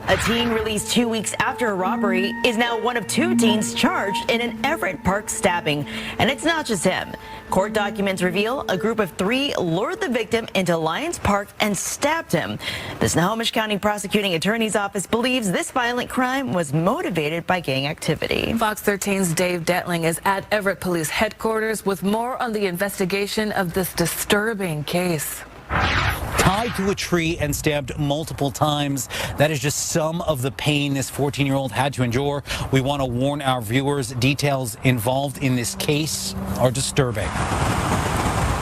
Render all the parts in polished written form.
A teen released 2 weeks after a robbery is now one of 2 teens charged in an Everett Park stabbing. And it's not just him. Court documents reveal a group of 3 lured the victim into Lyons Park and stabbed him. The Snohomish County Prosecuting Attorney's Office believes this violent crime was motivated by gang activity. Fox 13's Dave Detling is at Everett Police Headquarters with more on the investigation of this disturbing case. Tied to a tree and stabbed multiple times. That is just some of the pain this 14-year-old had to endure. We want to warn our viewers, details involved in this case are disturbing.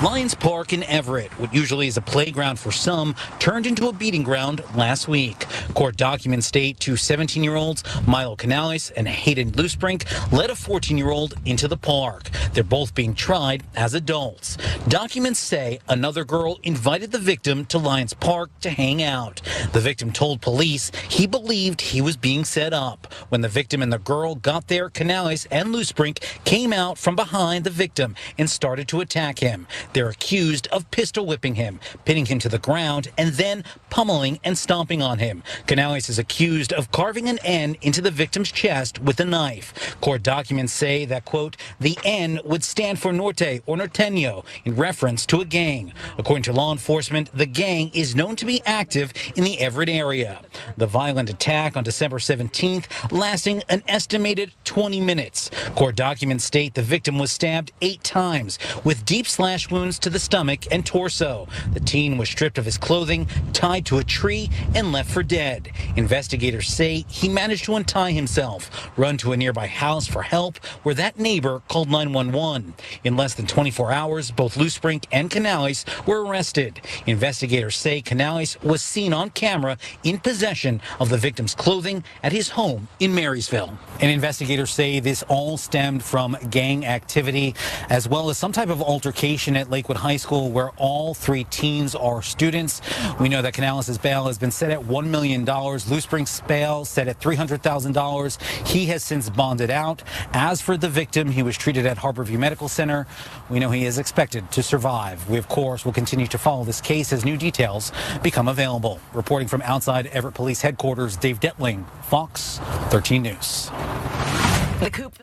Lyons Park in Everett, what usually is a playground for some, turned into a beating ground last week. Court documents state 2 17-year-olds, Milo Canales and Hayden Loosebrink, led a 14-year-old into the park. They're both being tried as adults. Documents say another girl invited the victim to Lyons Park to hang out. The victim told police he believed he was being set up. When the victim and the girl got there, Canales and Loosebrink came out from behind the victim and started to attack him. They're accused of pistol whipping him, pinning him to the ground, and then pummeling and stomping on him. Canales is accused of carving an N into the victim's chest with a knife. Court documents say that, quote, the N would stand for Norte or Norteño in reference to a gang. According to law enforcement, the gang is known to be active in the Everett area. The violent attack on December 17th lasting an estimated 20 minutes. Court documents state the victim was stabbed 8 times with deep slash wounds to the stomach and torso. The teen was stripped of his clothing, tied to a tree, and left for dead. Investigators say he managed to untie himself, run to a nearby house for help, where that neighbor called 911. In less than 24 hours, both Loosebrink and Canales were arrested. Investigators say Canales was seen on camera in possession of the victim's clothing at his home in Marysville. And investigators say this all stemmed from gang activity, as well as some type of altercation at Lakewood High School, where all 3 teens are students. We know that Canales' bail has been set at $1 million. Loosebrink's bail set at $300,000. He has since bonded out. As for the victim, he was treated at Harborview Medical Center. We know he is expected to survive. We, of course, will continue to follow this case as new details become available. Reporting from outside Everett Police Headquarters, Dave Detling, Fox 13 News.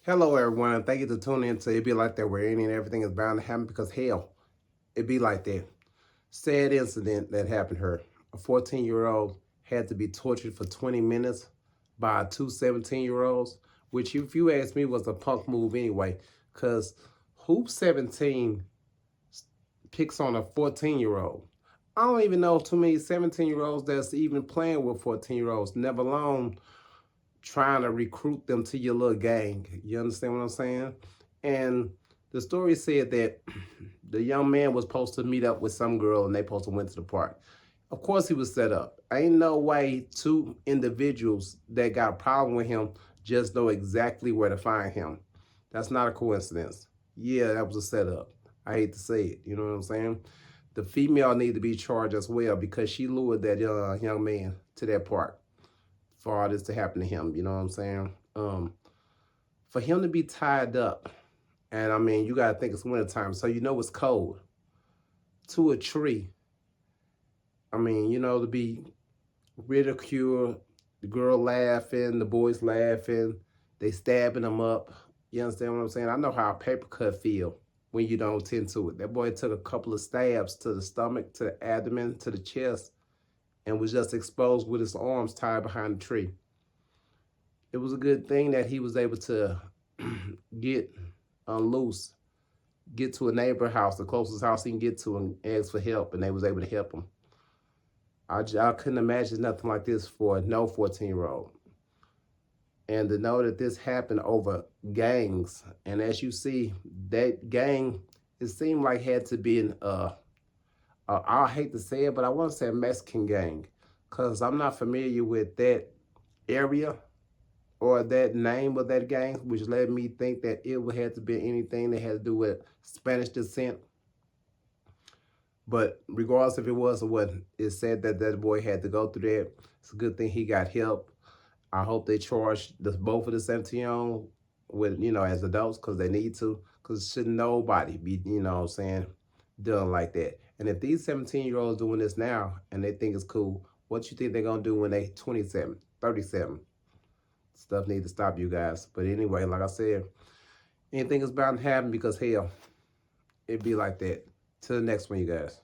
Hello, everyone, and thank you for tuning in to It Be Like That, where any and everything is bound to happen because, hell, it be like that. Sad incident that happened to her. A 14-year-old had to be tortured for 20 minutes by 2 17-year-olds, which, if you ask me, was a punk move anyway, because who 17 picks on a 14-year-old? I don't even know too many 17-year-olds that's even playing with 14-year-olds, never alone trying to recruit them to your little gang. You understand what I'm saying? And the story said that the young man was supposed to meet up with some girl and they supposed to went to the park. Of course he was set up. Ain't no way 2 individuals that got a problem with him just know exactly where to find him. That's not a coincidence. Yeah, that was a setup. I hate to say it, you know what I'm saying? The female need to be charged as well because she lured that young man to that park for all this to happen to him, you know what I'm saying? For him to be tied up, and I mean, you gotta think it's wintertime, so you know it's cold, to a tree. I mean, you know, to be ridiculed, the girl laughing, the boys laughing, they stabbing him up. You understand what I'm saying? I know how a paper cut feel when you don't tend to it. That boy took a couple of stabs to the stomach, to the abdomen, to the chest, and was just exposed with his arms tied behind the tree. It was a good thing that he was able to get loose, get to a neighbor house, the closest house he can get to, and ask for help, and they was able to help him. I couldn't imagine nothing like this for no 14-year-old. And to know that this happened over gangs, and as you see, that gang, it seemed like had to be an I hate to say it, but I want to say a Mexican gang, because I'm not familiar with that area or that name of that gang, which led me to think that it would have to be anything that had to do with Spanish descent. But regardless if it was or what, it said that that boy had to go through that. It's a good thing he got help. I hope they charge both of the 17-year-old with, you know, as adults, because they need to, because should nobody be, you know what I'm saying, done like that. And if these 17-year-olds doing this now and they think it's cool, What you think they're going to do when they 27, 37? Stuff need to stop, you guys. But anyway, like I said, anything is bound to happen because hell, it be like that. Till the next one, you guys.